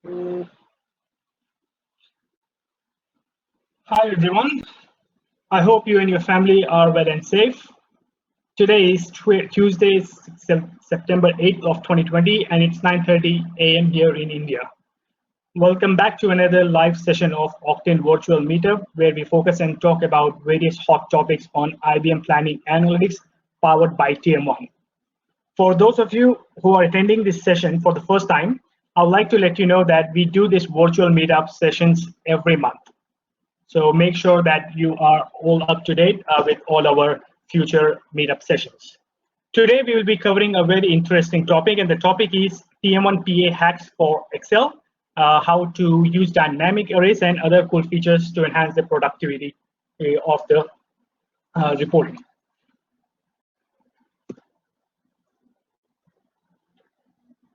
Hi everyone. I hope you and your family are well and safe. Today is Tuesday, September 8th of 2020, and it's 9:30 a.m. here in India. Welcome back to another live session of Octane Virtual Meetup, where we focus and talk about various hot topics on IBM Planning Analytics powered by TM1. For those of you who are attending this session for the first time, I would like to let you know that we do these virtual meetup sessions every month. So make sure that you are all up to date with all our future meetup sessions. Today, we will be covering a very interesting topic, and the topic is TM1 PA hacks for Excel, how to use dynamic arrays and other cool features to enhance the productivity of the reporting.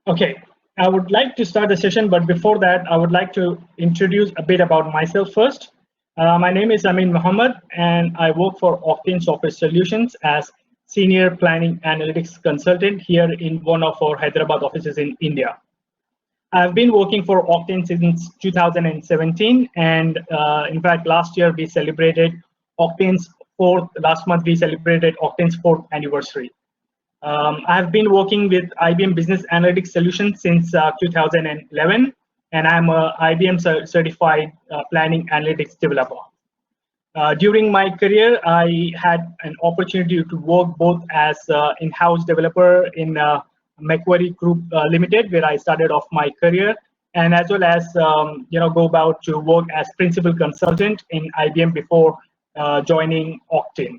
Okay, I would like to start the session, but before that, I would like to introduce a bit about myself first. My name is Amin Mohammed, and I work for Octane Software Solutions as Senior Planning Analytics Consultant here in one of our Hyderabad offices in India. I've been working for Octane since 2017, and in fact, last year we celebrated last month we celebrated Octane's 4th anniversary. I've been working with IBM Business Analytics Solutions since 2011, and I'm a IBM certified planning analytics developer. During my career, I had an opportunity to work both as an in-house developer in Macquarie Group Limited, where I started off my career, and as well as go about to work as principal consultant in IBM before joining Octane.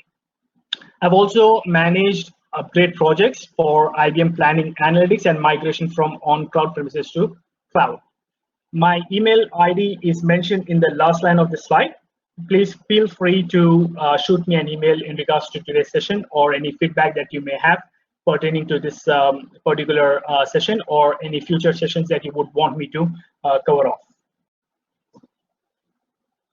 I've also managed upgrade projects for IBM Planning Analytics and migration from on-cloud premises to cloud. My email ID is mentioned in the last line of the slide. Please feel free to shoot me an email in regards to today's session or any feedback that you may have pertaining to this particular session or any future sessions that you would want me to cover off.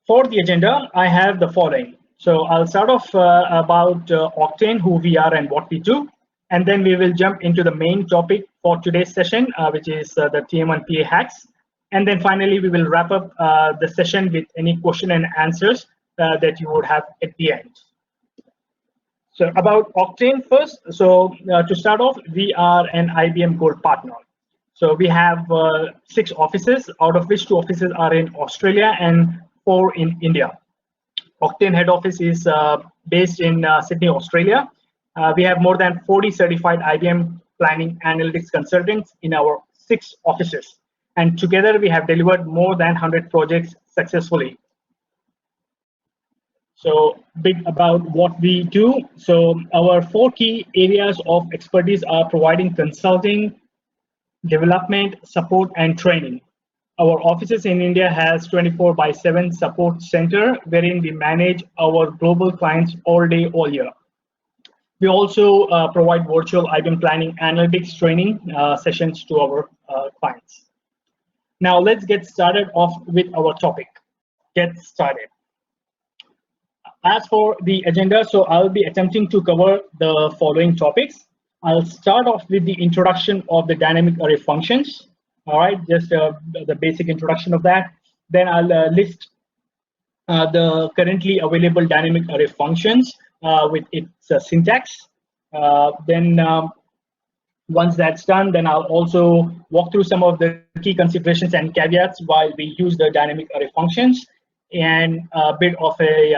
For the agenda, I have the following. So I'll start off about Octane, who we are and what we do, and then we will jump into the main topic for today's session, which is the TM1 PA hacks. And then finally, we will wrap up the session with any question and answers that you would have at the end. So about Octane first. So to start off, we are an IBM Gold partner. So we have 6 offices, out of which 2 offices are in Australia and 4 in India. Octane head office is based in Sydney, Australia. We have more than 40 certified IBM planning analytics consultants in our 6 offices. And together we have delivered more than 100 projects successfully. So bit about what we do. So our 4 key areas of expertise are providing consulting, development, support, and training. Our offices in India has 24/7 support center wherein we manage our global clients all day, all year. We also provide virtual IBM planning analytics training sessions to our clients. Now let's get started off with our topic. Get started. As for the agenda, so I'll be attempting to cover the following topics. I'll start off with the introduction of the dynamic array functions. All right, just the basic introduction of that. Then I'll list the currently available dynamic array functions with its syntax. Once that's done, then I'll also walk through some of the key considerations and caveats while we use the dynamic array functions, and a bit of a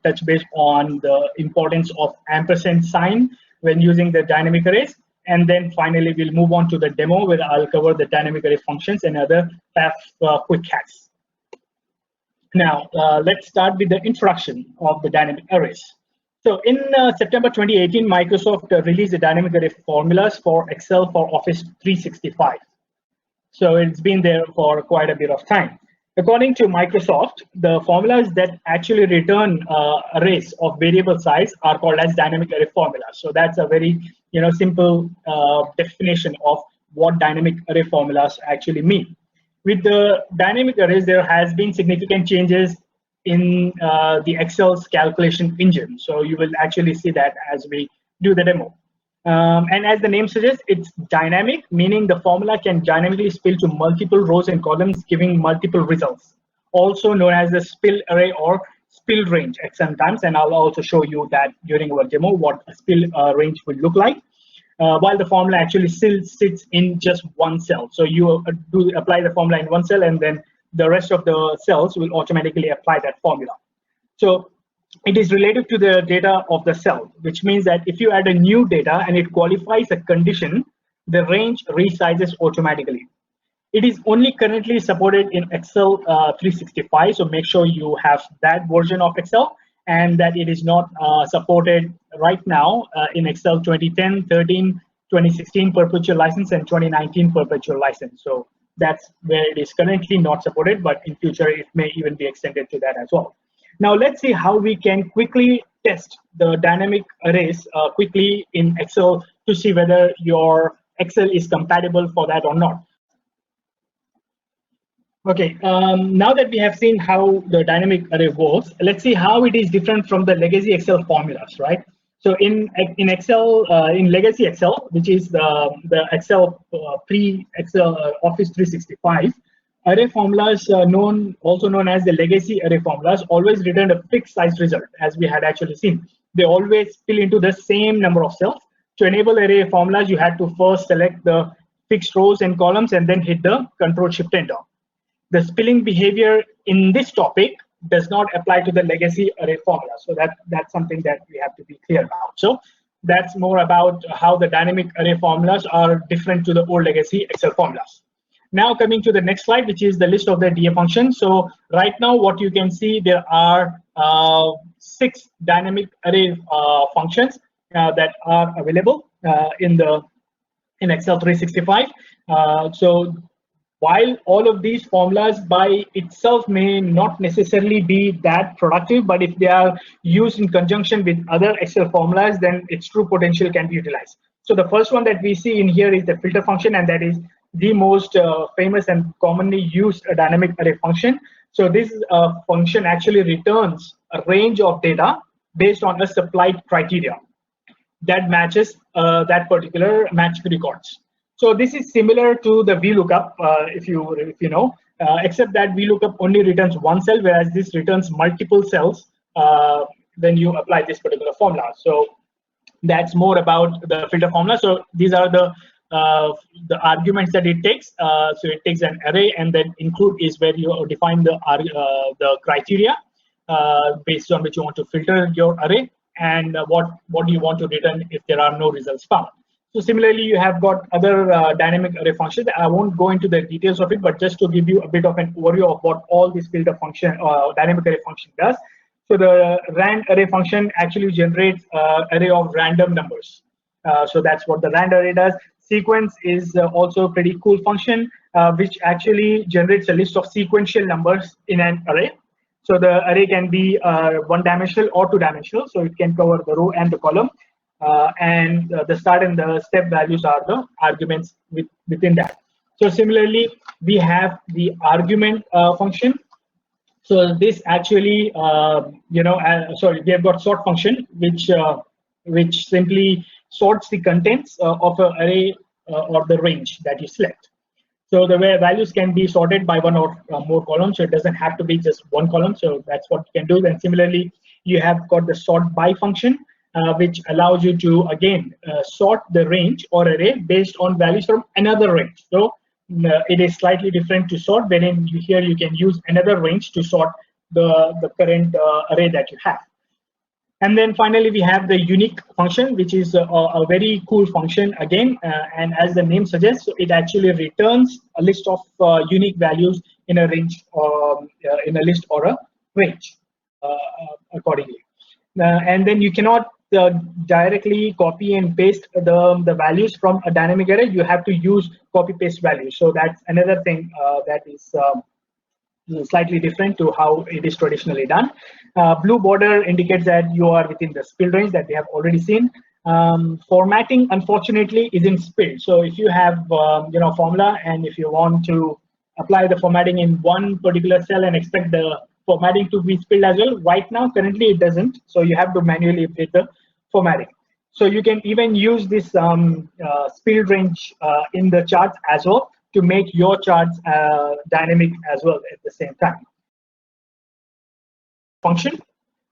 touch base on the importance of ampersand sign when using the dynamic arrays. And then finally, we'll move on to the demo where I'll cover the dynamic array functions and other PAF quick hacks. Now, let's start with the introduction of the dynamic arrays. So in September 2018, Microsoft released the dynamic array formulas for Excel for Office 365. So it's been there for quite a bit of time. According to Microsoft, the formulas that actually return arrays of variable size are called as dynamic array formulas. So that's a very simple definition of what dynamic array formulas actually mean. With the dynamic arrays, there has been significant changes in the Excel's calculation engine. So you will actually see that as we do the demo. And as the name suggests, it's dynamic, meaning the formula can dynamically spill to multiple rows and columns, giving multiple results. Also known as the spill array or spill range at sometimes, and I'll also show you that during our demo what a spill range will look like. While the formula actually still sits in just one cell. So you do apply the formula in one cell, and then the rest of the cells will automatically apply that formula. So it is relative to the data of the cell, which means that if you add a new data and it qualifies a condition, the range resizes automatically. It is only currently supported in Excel 365, so make sure you have that version of Excel, and that it is not supported right now in Excel 2010, 13, 2016 perpetual license and 2019 perpetual license. So that's where it is currently not supported, but in future it may even be extended to that as well. Now let's see how we can quickly test the dynamic arrays quickly in Excel to see whether your Excel is compatible for that or not. Okay, now that we have seen how the dynamic array works, let's see how it is different from the legacy Excel formulas, right? So in Excel, in legacy Excel, which is the Excel pre-Excel Office 365, array formulas also known as the legacy array formulas always return a fixed size result, as we had actually seen. They always fill into the same number of cells. To enable array formulas, you had to first select the fixed rows and columns and then hit the Control-Shift-Enter. The spilling behavior in this topic does not apply to the legacy array formula. So that's something that we have to be clear about. So that's more about how the dynamic array formulas are different to the old legacy Excel formulas. Now coming to the next slide, which is the list of the DA functions. So right now what you can see, there are 6 dynamic array functions that are available in Excel 365. So while all of these formulas by itself may not necessarily be that productive, but if they are used in conjunction with other Excel formulas, then its true potential can be utilized. So the first one that we see in here is the filter function, and that is the most famous and commonly used dynamic array function. So this function actually returns a range of data based on a supplied criteria that matches that particular match records. So this is similar to the VLOOKUP, if you know, except that VLOOKUP only returns one cell, whereas this returns multiple cells when you apply this particular formula. So that's more about the filter formula. So these are the arguments that it takes. So it takes an array, and then include is where you define the criteria based on which you want to filter your array, and what do you want to return if there are no results found. So similarly, you have got other dynamic array functions. I won't go into the details of it, but just to give you a bit of an overview of what all this filter function dynamic array function does. So the rand array function actually generates array of random numbers. So that's what the rand array does. Sequence is also a pretty cool function, which actually generates a list of sequential numbers in an array. So the array can be one-dimensional or two-dimensional, so it can cover the row and the column. And the start and the step values are the arguments within that. So similarly, we have the argument function. So this actually, sorry, we have got sort function, which simply sorts the contents of an array or the range that you select. So the way values can be sorted by one or more columns, so it doesn't have to be just one column. So that's what you can do. Then similarly, you have got the sort by function, which allows you to again sort the range or array based on values from another range. So it is slightly different to sort, wherein here you can use another range to sort the current array that you have. And then finally, we have the unique function, which is a very cool function again. And as the name suggests, so it actually returns a list of unique values in a range, in a list or a range accordingly. And then you cannot directly copy and paste the values from a dynamic array. You have to use copy paste values. So that's another thing that is slightly different to how it is traditionally done. Blue border indicates that you are within the spill range that we have already seen. Formatting, unfortunately, isn't spilled. So if you have formula, and if you want to apply the formatting in one particular cell and expect the formatting to be spilled as well, right now currently it doesn't. So you have to manually update the formatting. So you can even use this speed range in the charts as well to make your charts dynamic as well at the same time. Function.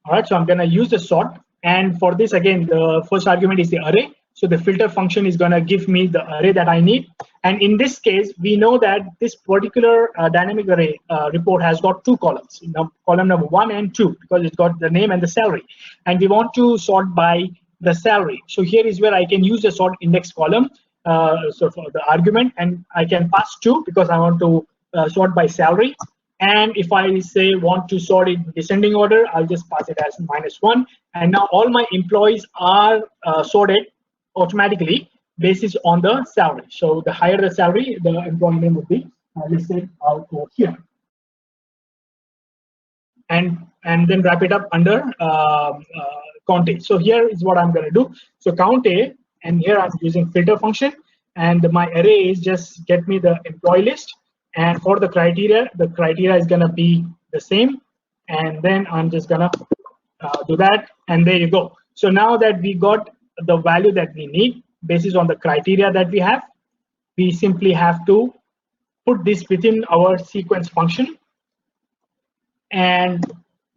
All right, so I'm going to use the sort, and for this again, the first argument is the array. So the filter function is going to give me the array that I need. And in this case, we know that this particular dynamic array report has got two columns, column number 1 and 2, because it's got the name and the salary. And we want to sort by the salary. So here is where I can use the sort index column, so for the argument, and I can pass 2 because I want to sort by salary. And if I say want to sort it in descending order, I'll just pass it as -1. And now all my employees are sorted automatically basis on the salary. So the higher the salary, the employee name would be listed out over here. And then wrap it up under count A. So here is what I'm going to do. So count A, and here I'm using filter function, and my array is just get me the employee list. And for the criteria is going to be the same. And then I'm just going to do that. And there you go. So now that we got the value that we need based on the criteria that we have, we simply have to put this within our sequence function. And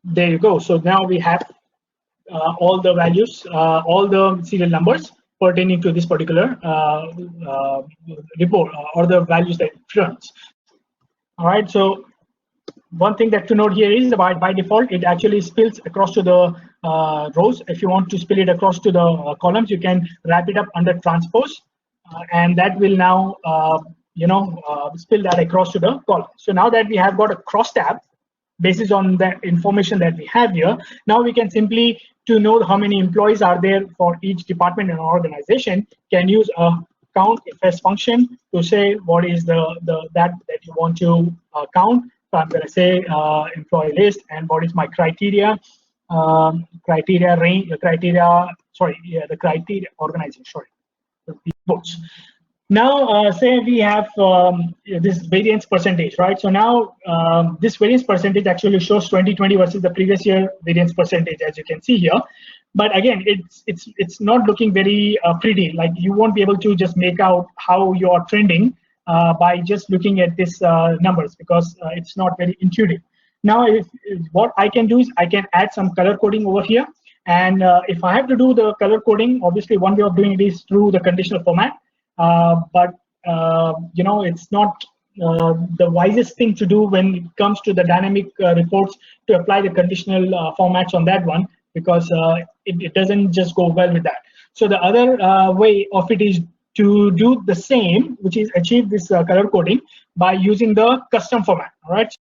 there you go. So now we have all the values, all the serial numbers pertaining to this particular report or the values that it runs. All right, so one thing that to note here is by default, it actually spills across to the rows. If you want to spill it across to the columns, you can wrap it up under transpose, and that will now spill that across to the column. So now that we have got a cross tab, based on the information that we have here, now we can simply, to know how many employees are there for each department and organization, can use a count fs function to say what is that you want to count. So I'm going to say employee list, and what is my criteria, the criteria organization, the reports. Now say we have this variance percentage, right? So now this variance percentage actually shows 2020 versus the previous year variance percentage, as you can see here. But again, it's not looking very pretty. Like, you won't be able to just make out how you are trending by just looking at this numbers, because it's not very intuitive. Now, what I can do is I can add some color coding over here. And if I have to do the color coding, obviously one way of doing it is through the conditional format. But it's not the wisest thing to do when it comes to the dynamic reports to apply the conditional formats on that one, because it doesn't just go well with that. So the other way of it is to do the same, which is achieve this color coding by using the custom format. All right.